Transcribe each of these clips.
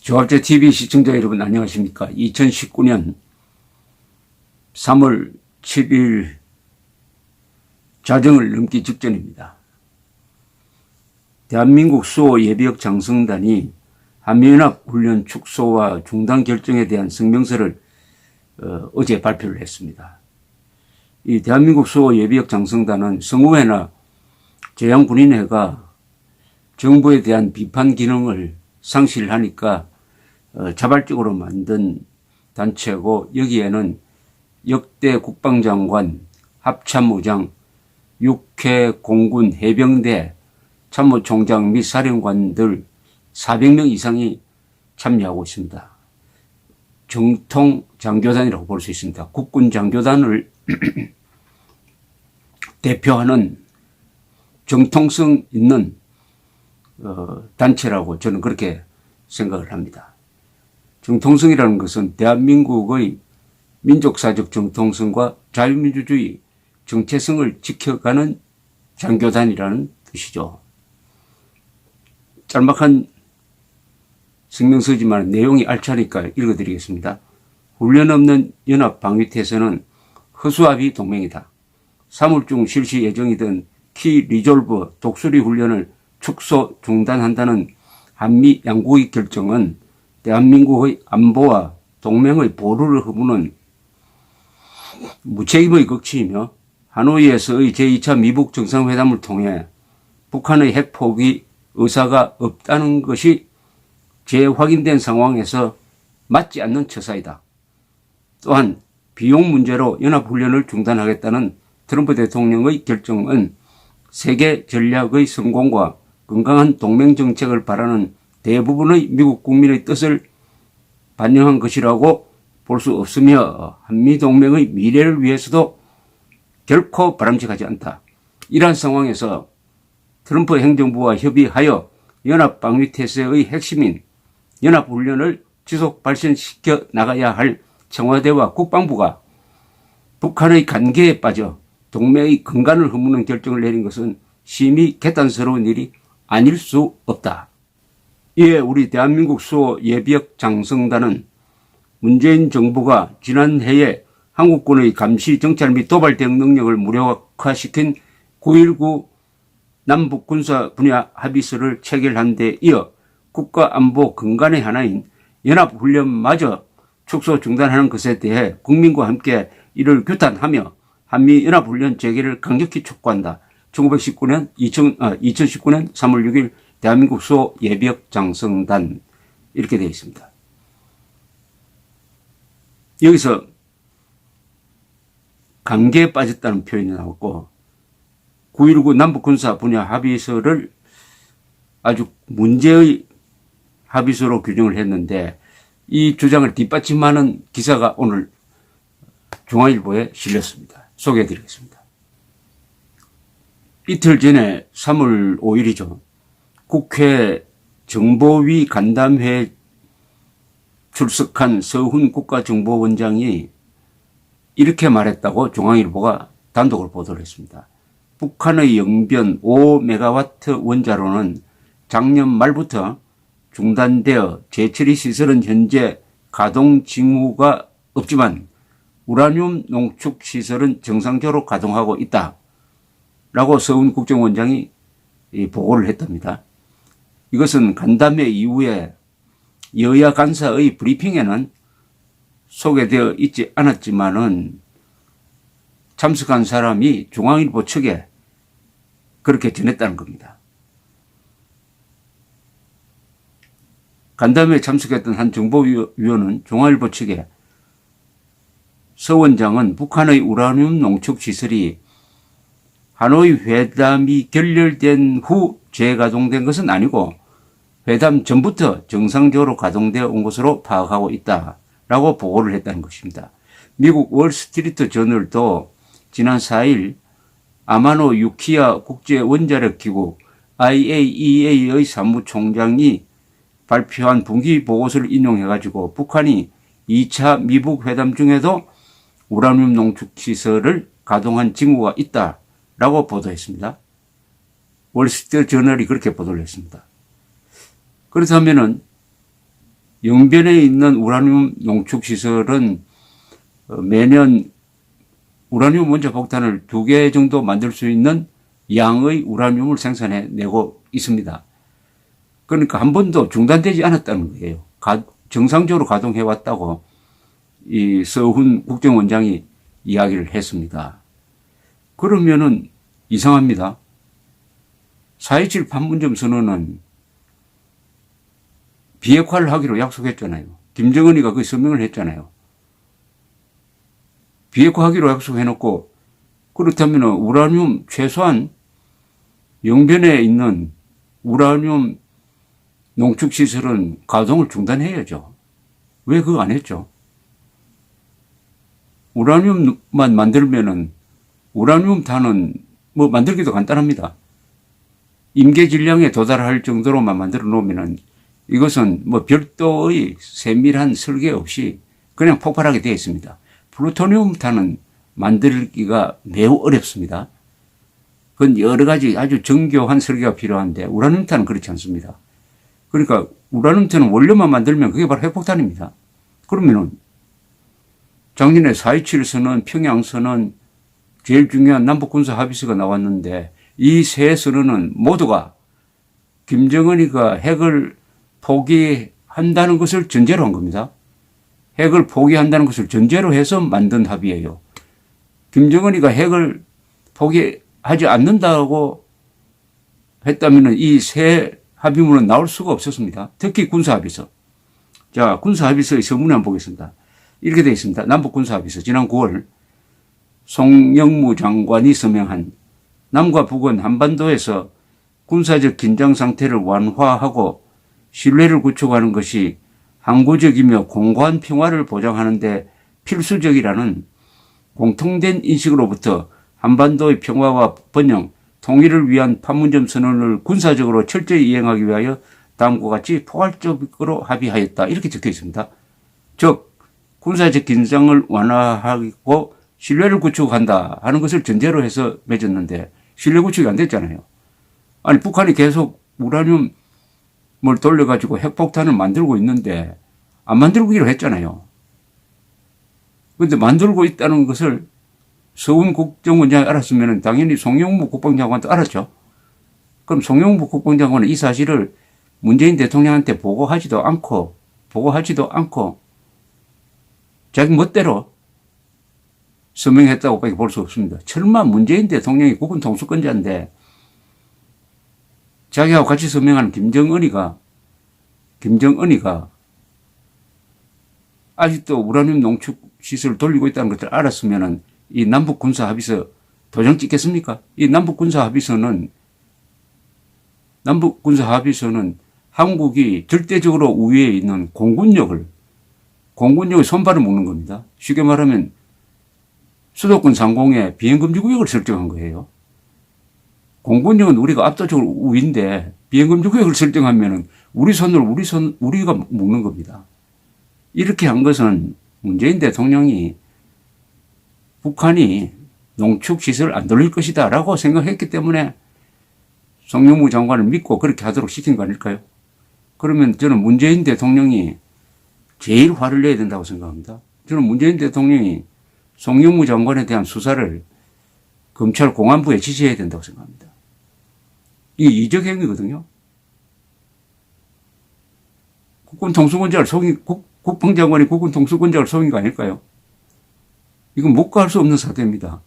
조합제TV 시청자 여러분 안녕하십니까. 2019년 3월 7일 자정을 넘기 직전입니다. 대한민국 수호 예비역 장성단이 한미연합 훈련 축소와 중단 결정에 대한 성명서를 어제 발표를 했습니다. 이 대한민국 수호 예비역 장성단은 성우회나 제양군인회가 정부에 대한 비판 기능을 상실하니까 자발적으로 만든 단체고, 여기에는 역대 국방장관, 합참의장, 육해, 공군, 해병대, 참모총장 및 사령관들 400명 이상이 참여하고 있습니다. 정통 장교단이라고 볼 수 있습니다. 국군 장교단을 대표하는 정통성 있는 단체라고 저는 그렇게 생각을 합니다. 정통성이라는 것은 대한민국의 민족사적 정통성과 자유민주주의 정체성을 지켜가는 장교단이라는 뜻이죠. 짤막한 성명서지만 내용이 알차니까 읽어드리겠습니다. 훈련 없는 연합방위태세는 허수아비 동맹이다. 3월 중 실시 예정이던 키 리졸브 독수리 훈련을 축소 중단한다는 한미 양국의 결정은 대한민국의 안보와 동맹의 보루를 허무는 무책임의 극치이며, 하노이에서의 제2차 미북 정상회담을 통해 북한의 핵 포기 의사가 없다는 것이 재확인된 상황에서 맞지 않는 처사이다. 또한 비용 문제로 연합훈련을 중단하겠다는 트럼프 대통령의 결정은 세계 전략의 성공과 건강한 동맹 정책을 바라는 대부분의 미국 국민의 뜻을 반영한 것이라고 볼 수 없으며, 한미동맹의 미래를 위해서도 결코 바람직하지 않다. 이러한 상황에서 트럼프 행정부와 협의하여 연합방위태세의 핵심인 연합훈련을 지속 발전시켜 나가야 할 청와대와 국방부가 북한의 관계에 빠져 동맹의 근간을 허무는 결정을 내린 것은 심히 개탄스러운 일이 아닐 수 없다. 이에 우리 대한민국 수호 예비역 장성단은 문재인 정부가 지난해에 한국군의 감시, 정찰 및 도발 대응 능력을 무력화시킨 9.19 남북군사 분야 합의서를 체결한 데 이어 국가안보 근간의 하나인 연합훈련마저 축소 중단하는 것에 대해 국민과 함께 이를 규탄하며 한미연합훈련 재개를 강력히 촉구한다. 2019년 3월 6일 대한민국 수호 예비역 장성단, 이렇게 되어 있습니다. 여기서 관계에 빠졌다는 표현이 나왔고, 9.19 남북군사 분야 합의서를 아주 문제의 합의서로 규정을 했는데, 이 주장을 뒷받침하는 기사가 오늘 중앙일보에 실렸습니다. 소개해드리겠습니다. 이틀 전에 3월 5일이죠. 국회 정보위 간담회에 출석한 서훈 국가정보원장이 이렇게 말했다고 중앙일보가 단독으로 보도를 했습니다. 북한의 영변 5메가와트 원자로는 작년 말부터 중단되어 재처리 시설은 현재 가동 징후가 없지만 우라늄 농축 시설은 정상적으로 가동하고 있다. 라고 서훈 국정원장이 보고를 했답니다. 이것은 간담회 이후에 여야 간사의 브리핑에는 소개되어 있지 않았지만은 참석한 사람이 중앙일보 측에 그렇게 전했다는 겁니다. 간담회에 참석했던 한 정보위원은 중앙일보 측에 서 원장은 북한의 우라늄 농축 시설이 하노이 회담이 결렬된 후 재가동된 것은 아니고 회담 전부터 정상적으로 가동되어 온 것으로 파악하고 있다라고 보고를 했다는 것입니다. 미국 월스트리트 저널도 지난 4일 아마노 유키야 국제원자력기구 IAEA의 사무총장이 발표한 분기 보고서를 인용해가지고 북한이 2차 미북 회담 중에도 우라늄 농축 시설을 가동한 징후가 있다라고 보도했습니다. 월스트리트 저널이 그렇게 보도를 했습니다. 그렇다면은 영변에 있는 우라늄 농축시설은 매년 우라늄 원자 폭탄을 2개 정도 만들 수 있는 양의 우라늄을 생산해내고 있습니다. 그러니까 한 번도 중단되지 않았다는 거예요. 정상적으로 가동해왔다고 이 서훈 국정원장이 이야기를 했습니다. 그러면은 이상합니다. 4.27 판문점 선언은 비핵화를 하기로 약속했잖아요. 김정은이가 그 서명을 했잖아요. 비핵화하기로 약속해놓고 그렇다면 우라늄 최소한 영변에 있는 우라늄 농축시설은 가동을 중단해야죠. 왜 그거 안 했죠? 우라늄만 만들면은 우라늄 탄은 뭐 만들기도 간단합니다. 임계 질량에 도달할 정도로만 만들어 놓으면은 이것은 뭐 별도의 세밀한 설계 없이 그냥 폭발하게 되어 있습니다. 플루토늄 탄은 만들기가 매우 어렵습니다. 그건 여러 가지 아주 정교한 설계가 필요한데 우라늄 탄은 그렇지 않습니다. 그러니까 우라늄 탄은 원료만 만들면 그게 바로 핵폭탄입니다. 그러면은 작년에 4.27 선언, 평양 선언, 제일 중요한 남북군사 합의서가 나왔는데 이 세 선언은 모두가 김정은이가 핵을 포기한다는 것을 전제로 한 겁니다. 핵을 포기한다는 것을 전제로 해서 만든 합의예요. 김정은이가 핵을 포기하지 않는다고 했다면 이 세 합의문은 나올 수가 없었습니다. 특히 군사합의서. 자, 군사합의서의 서문을 한번 보겠습니다. 이렇게 되어 있습니다. 남북군사합의서 지난 9월 송영무 장관이 서명한 남과 북은 한반도에서 군사적 긴장 상태를 완화하고 신뢰를 구축하는 것이 항구적이며 공고한 평화를 보장하는 데 필수적이라는 공통된 인식으로부터 한반도의 평화와 번영, 통일을 위한 판문점 선언을 군사적으로 철저히 이행하기 위하여 다음과 같이 포괄적으로 합의하였다. 이렇게 적혀 있습니다. 즉 군사적 긴장을 완화하고 신뢰를 구축한다 하는 것을 전제로 해서 맺었는데 신뢰 구축이 안 됐잖아요. 아니 북한이 계속 우라늄을 돌려가지고 핵폭탄을 만들고 있는데 안 만들기로 했잖아요. 그런데 만들고 있다는 것을 서훈 국정원장이 알았으면 당연히 송영무 국방장관도 알았죠. 그럼 송영무 국방장관은 이 사실을 문재인 대통령한테 보고하지도 않고 자기 멋대로 서명했다고 밖에 볼 수 없습니다. 설마 문재인 대통령이 국군 통수권자인데 자기하고 같이 서명한 김정은이가 아직도 우라늄 농축 시설을 돌리고 있다는 것을 알았으면 이 남북 군사 합의서 도장 찍겠습니까? 이 남북 군사 합의서는 한국이 절대적으로 우위에 있는 공군력의 손발을 묶는 겁니다. 쉽게 말하면 수도권 상공에 비행금지 구역을 설정한 거예요. 공군력은 우리가 압도적으로 우위인데 비행금지 구역을 설정하면은 우리가 묶는 겁니다. 이렇게 한 것은 문재인 대통령이 북한이 농축시설을 안 돌릴 것이다 라고 생각했기 때문에 송영무 장관을 믿고 그렇게 하도록 시킨 거 아닐까요? 그러면 저는 문재인 대통령이 제일 화를 내야 된다고 생각합니다. 저는 문재인 대통령이 송영무 장관에 대한 수사를 검찰 공안부에 지시해야 된다고 생각합니다. 이게 이적 행위거든요. 국방장관이 국군 통수권자를 속인 거 아닐까요? 이건 묵과할 수 없는 사태입니다.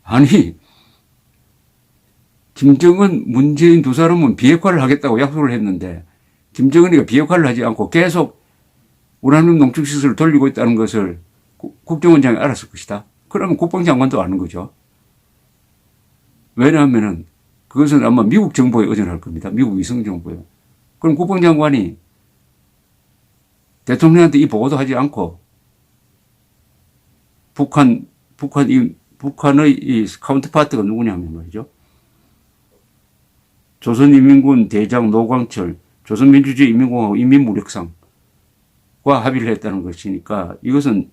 아니, 김정은, 문재인 두 사람은 비핵화를 하겠다고 약속을 했는데 김정은이가 비핵화를 하지 않고 계속 우라늄 농축시설을 돌리고 있다는 것을 국정원장이 알았을 것이다. 그러면 국방장관도 아는 거죠. 왜냐하면 그것은 아마 미국 정보에 의존할 겁니다. 미국 위성정보에. 그럼 국방장관이 대통령한테 이 보고도 하지 않고 북한의 이 카운터파트가 누구냐면 말이죠. 조선인민군 대장 노광철, 조선민주주의인민공화국 인민무력상과 합의를 했다는 것이니까 이것은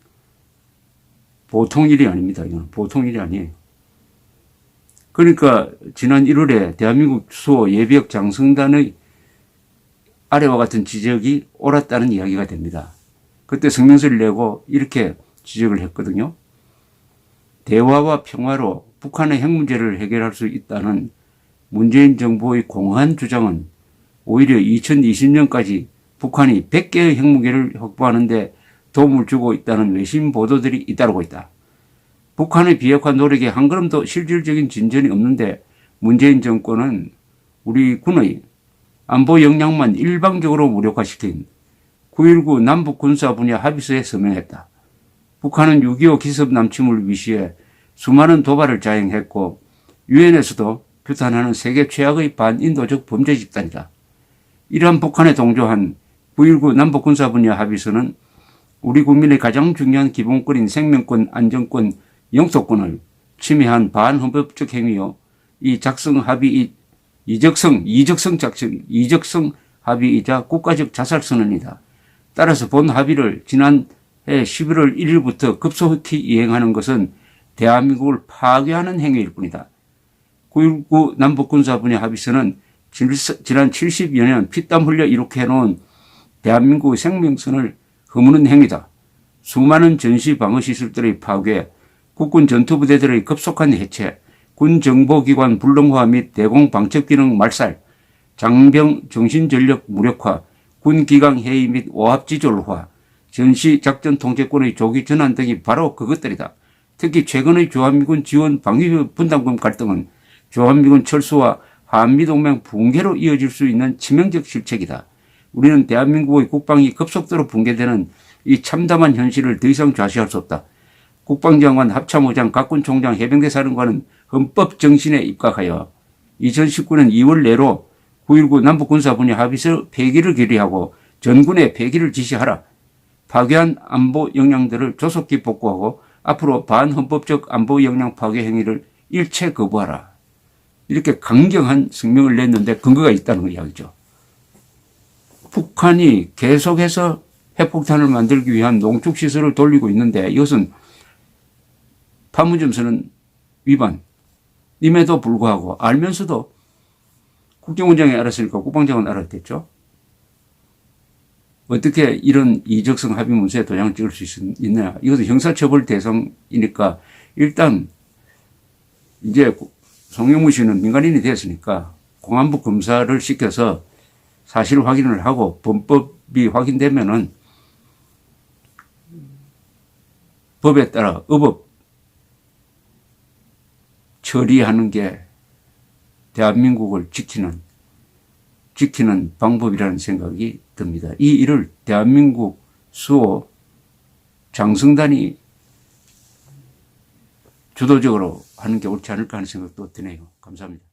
보통 일이 아닙니다. 이건 보통 일이 아니에요. 그러니까 지난 1월에 대한민국 수호 예비역 장성단의 아래와 같은 지적이 옳았다는 이야기가 됩니다. 그때 성명서를 내고 이렇게 지적을 했거든요. 대화와 평화로 북한의 핵 문제를 해결할 수 있다는 문재인 정부의 공허한 주장은 오히려 2020년까지 북한이 100개의 핵무기를 확보하는 데 도움을 주고 있다는 외신 보도들이 잇따르고 있다. 북한의 비핵화 노력에 한 걸음도 실질적인 진전이 없는데 문재인 정권은 우리 군의 안보 역량만 일방적으로 무력화시킨 9.19 남북 군사 분야 합의서에 서명했다. 북한은 6.25 기습 남침을 위시해 수많은 도발을 자행했고 유엔에서도 규탄하는 세계 최악의 반인도적 범죄 집단이다. 이러한 북한에 동조한 9.19 남북 군사 분야 합의서는 우리 국민의 가장 중요한 기본권인 생명권, 안전권, 영토권을 침해한 반헌법적 행위요. 이 작성 합의 이적성 합의이자 국가적 자살선언이다. 따라서 본 합의를 지난해 11월 1일부터 급속히 이행하는 것은 대한민국을 파괴하는 행위일 뿐이다. 9.19 남북군사 분야 합의서는 지난 70여 년 피땀 흘려 이렇게 해놓은 대한민국의 생명선을 허무는 행위다. 수많은 전시 방어시설들의 파괴, 국군 전투부대들의 급속한 해체, 군 정보기관 불능화 및 대공 방첩기능 말살, 장병 정신전력 무력화, 군 기강 해이 및 오합지졸화, 전시 작전 통제권의 조기 전환 등이 바로 그것들이다. 특히 최근의 주한미군 지원 방위 분담금 갈등은 주한미군 철수와 한미동맹 붕괴로 이어질 수 있는 치명적 실책이다. 우리는 대한민국의 국방이 급속도로 붕괴되는 이 참담한 현실을 더 이상 좌시할 수 없다. 국방장관, 합참의장, 각군총장, 해병대 사령관은 헌법 정신에 입각하여 2019년 2월 내로 9.19 남북군사 분야 합의서 폐기를 결의하고 전군의 폐기를 지시하라. 파괴한 안보 역량들을 조속히 복구하고 앞으로 반헌법적 안보 역량 파괴 행위를 일체 거부하라. 이렇게 강경한 성명을 냈는데 근거가 있다는 이야기죠. 북한이 계속해서 핵폭탄을 만들기 위한 농축시설을 돌리고 있는데 이것은 판문점 위반임에도 불구하고 알면서도 국정원장이 알았으니까 국방장은 알았겠죠. 어떻게 이런 이적성 합의 문서에 도장을 찍을 수 있느냐. 이것은 형사처벌 대상이니까 일단 이제 송영무 씨는 민간인이 됐으니까 공안부 검사를 시켜서 사실 확인을 하고 범법이 확인되면은 법에 따라 의법 처리하는 게 대한민국을 지키는 방법이라는 생각이 듭니다. 이 일을 대한민국 수호 장성단이 주도적으로 하는 게 옳지 않을까 하는 생각도 드네요. 감사합니다.